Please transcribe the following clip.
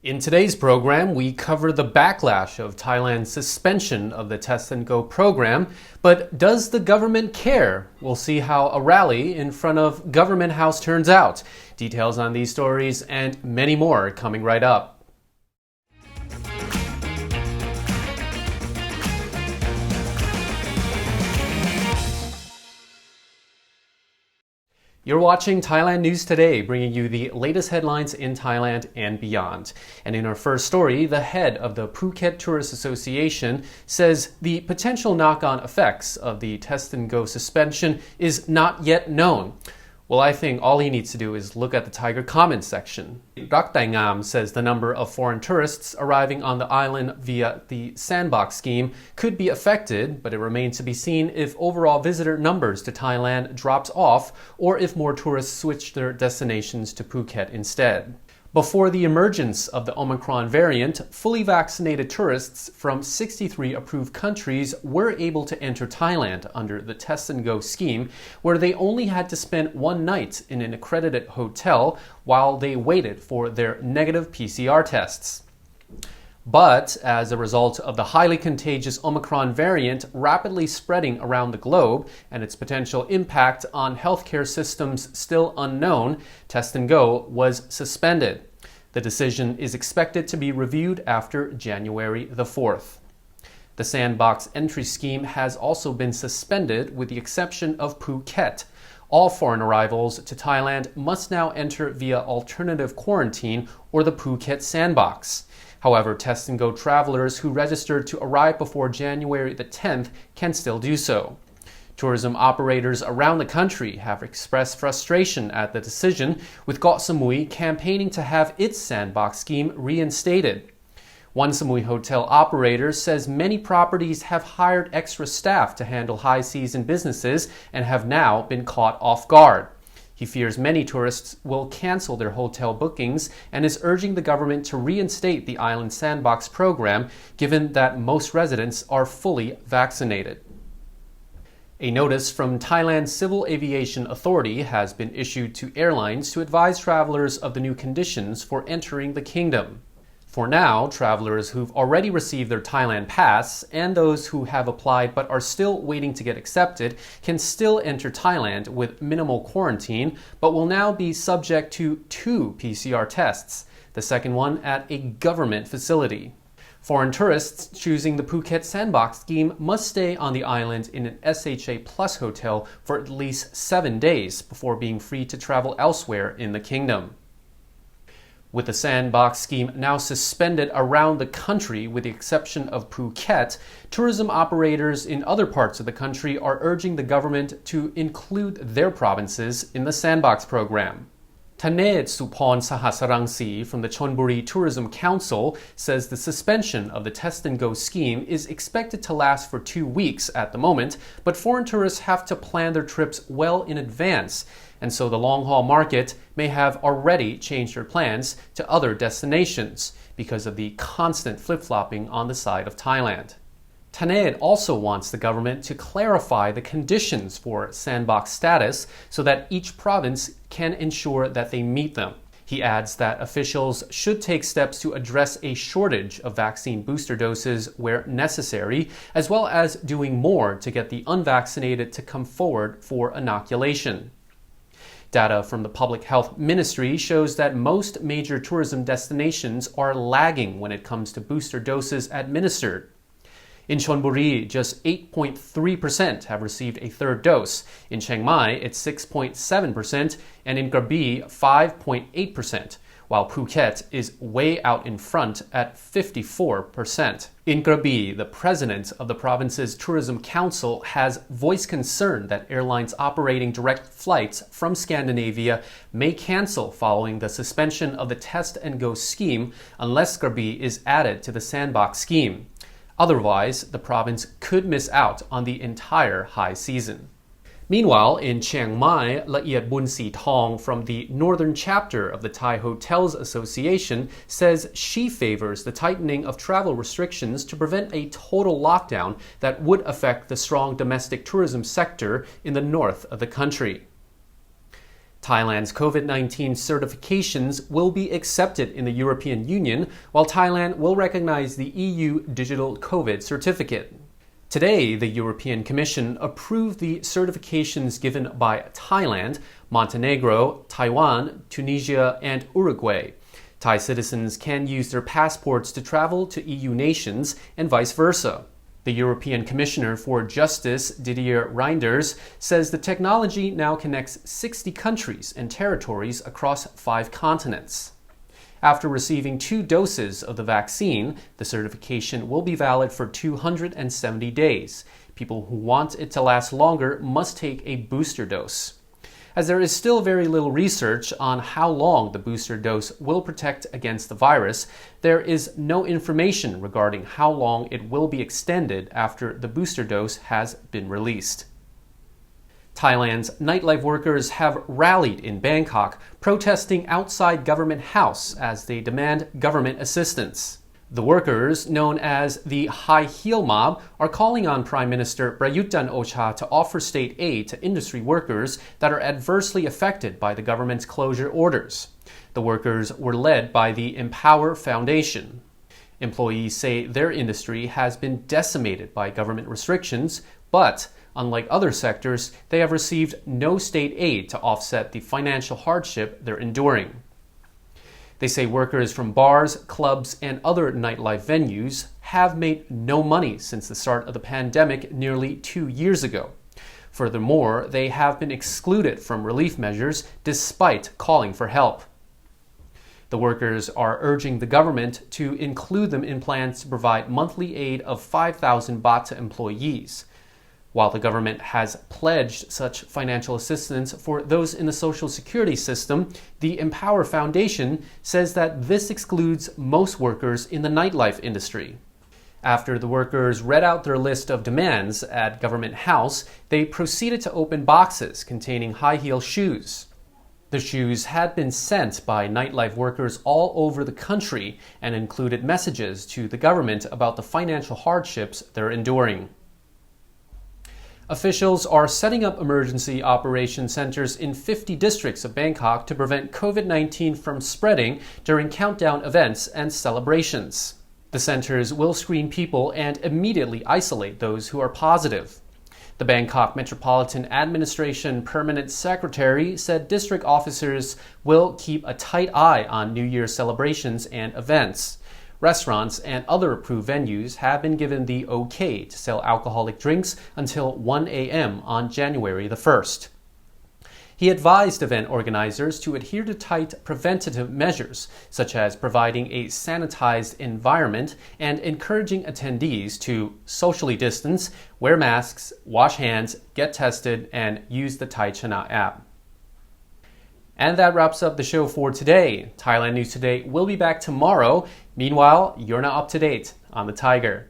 In today's program, we cover the backlash of Thailand's suspension of the Test and Go program. But does the government care? We'll see how a rally in front of Government House turns out. Details on these stories and many more coming right up. You're watching Thailand News Today, bringing you the latest headlines in Thailand and beyond. And in our first story, the head of the Phuket Tourist Association says the potential knock-on effects of the Test and Go suspension is not yet known. Well, I think all he needs to do is look at the Tiger comments section. Rak Tai Ngam says the number of foreign tourists arriving on the island via the Sandbox scheme could be affected, but it remains to be seen if overall visitor numbers to Thailand drops off or if more tourists switch their destinations to Phuket instead. Before the emergence of the Omicron variant, fully vaccinated tourists from 63 approved countries were able to enter Thailand under the Test and Go scheme, where they only had to spend one night in an accredited hotel while they waited for their negative PCR tests. But as a result of the highly contagious Omicron variant rapidly spreading around the globe and its potential impact on healthcare systems still unknown, Test and Go was suspended. The decision is expected to be reviewed after January the 4th. The Sandbox entry scheme has also been suspended with the exception of Phuket. All foreign arrivals to Thailand must now enter via alternative quarantine or the Phuket Sandbox. However, Test and Go travelers who registered to arrive before January the 10th can still do so. Tourism operators around the country have expressed frustration at the decision, with Koh Samui campaigning to have its Sandbox scheme reinstated. One Samui hotel operator says many properties have hired extra staff to handle high season businesses and have now been caught off guard. He fears many tourists will cancel their hotel bookings and is urging the government to reinstate the island Sandbox program, given that most residents are fully vaccinated. A notice from Thailand's Civil Aviation Authority has been issued to airlines to advise travelers of the new conditions for entering the kingdom. For now, travelers who've already received their Thailand pass and those who have applied but are still waiting to get accepted can still enter Thailand with minimal quarantine, but will now be subject to 2 PCR tests, the second one at a government facility. Foreign tourists choosing the Phuket Sandbox scheme must stay on the island in an SHA Plus hotel for at least 7 days before being free to travel elsewhere in the kingdom. With the Sandbox scheme now suspended around the country with the exception of Phuket, tourism operators in other parts of the country are urging the government to include their provinces in the Sandbox program. Thanet Suporn Sahasarangsi from the Chonburi Tourism Council says the suspension of the Test and Go scheme is expected to last for 2 weeks at the moment, but foreign tourists have to plan their trips well in advance, and so the long-haul market may have already changed their plans to other destinations because of the constant flip-flopping on the side of Thailand. Thanet also wants the government to clarify the conditions for Sandbox status so that each province can ensure that they meet them. He adds that officials should take steps to address a shortage of vaccine booster doses where necessary, as well as doing more to get the unvaccinated to come forward for inoculation. Data from the Public Health Ministry shows that most major tourism destinations are lagging when it comes to booster doses administered. In Chonburi, just 8.3% have received a third dose. In Chiang Mai, it's 6.7%, and in Krabi, 5.8%, while Phuket is way out in front at 54%. In Krabi, the president of the province's tourism council has voiced concern that airlines operating direct flights from Scandinavia may cancel following the suspension of the Test and Go scheme unless Krabi is added to the Sandbox scheme. Otherwise, the province could miss out on the entire high season. Meanwhile, in Chiang Mai, Laiyat Bunsitong from the northern chapter of the Thai Hotels Association says she favors the tightening of travel restrictions to prevent a total lockdown that would affect the strong domestic tourism sector in the north of the country. Thailand's COVID-19 certifications will be accepted in the European Union, while Thailand will recognize the EU Digital COVID Certificate. Today, the European Commission approved the certifications given by Thailand, Montenegro, Taiwan, Tunisia, and Uruguay. Thai citizens can use their passports to travel to EU nations and vice versa. The European Commissioner for Justice, Didier Reynders, says the technology now connects 60 countries and territories across 5 continents. After receiving 2 doses of the vaccine, the certification will be valid for 270 days. People who want it to last longer must take a booster dose. As there is still very little research on how long the booster dose will protect against the virus, there is no information regarding how long it will be extended after the booster dose has been released. Thailand's nightlife workers have rallied in Bangkok, protesting outside Government House as they demand government assistance. The workers, known as the High Heel Mob, are calling on Prime Minister Prayut Chan-o-cha to offer state aid to industry workers that are adversely affected by the government's closure orders. The workers were led by the Empower Foundation. Employees say their industry has been decimated by government restrictions, but unlike other sectors, they have received no state aid to offset the financial hardship they're enduring. They say workers from bars, clubs, and other nightlife venues have made no money since the start of the pandemic nearly 2 years ago. Furthermore, they have been excluded from relief measures despite calling for help. The workers are urging the government to include them in plans to provide monthly aid of 5,000 baht to employees. While the government has pledged such financial assistance for those in the Social Security system, the Empower Foundation says that this excludes most workers in the nightlife industry. After the workers read out their list of demands at Government House, they proceeded to open boxes containing high-heel shoes. The shoes had been sent by nightlife workers all over the country and included messages to the government about the financial hardships they're enduring. Officials are setting up emergency operation centers in 50 districts of Bangkok to prevent COVID-19 from spreading during countdown events and celebrations. The centers will screen people and immediately isolate those who are positive. The Bangkok Metropolitan Administration Permanent Secretary said district officers will keep a tight eye on New Year's celebrations and events. Restaurants and other approved venues have been given the okay to sell alcoholic drinks until 1 a.m. on January the 1st. He advised event organizers to adhere to tight preventative measures, such as providing a sanitized environment and encouraging attendees to socially distance, wear masks, wash hands, get tested, and use the Thai Chana app. And that wraps up the show for today. Thailand News Today will be back tomorrow. Meanwhile, you're now up to date on the Tiger.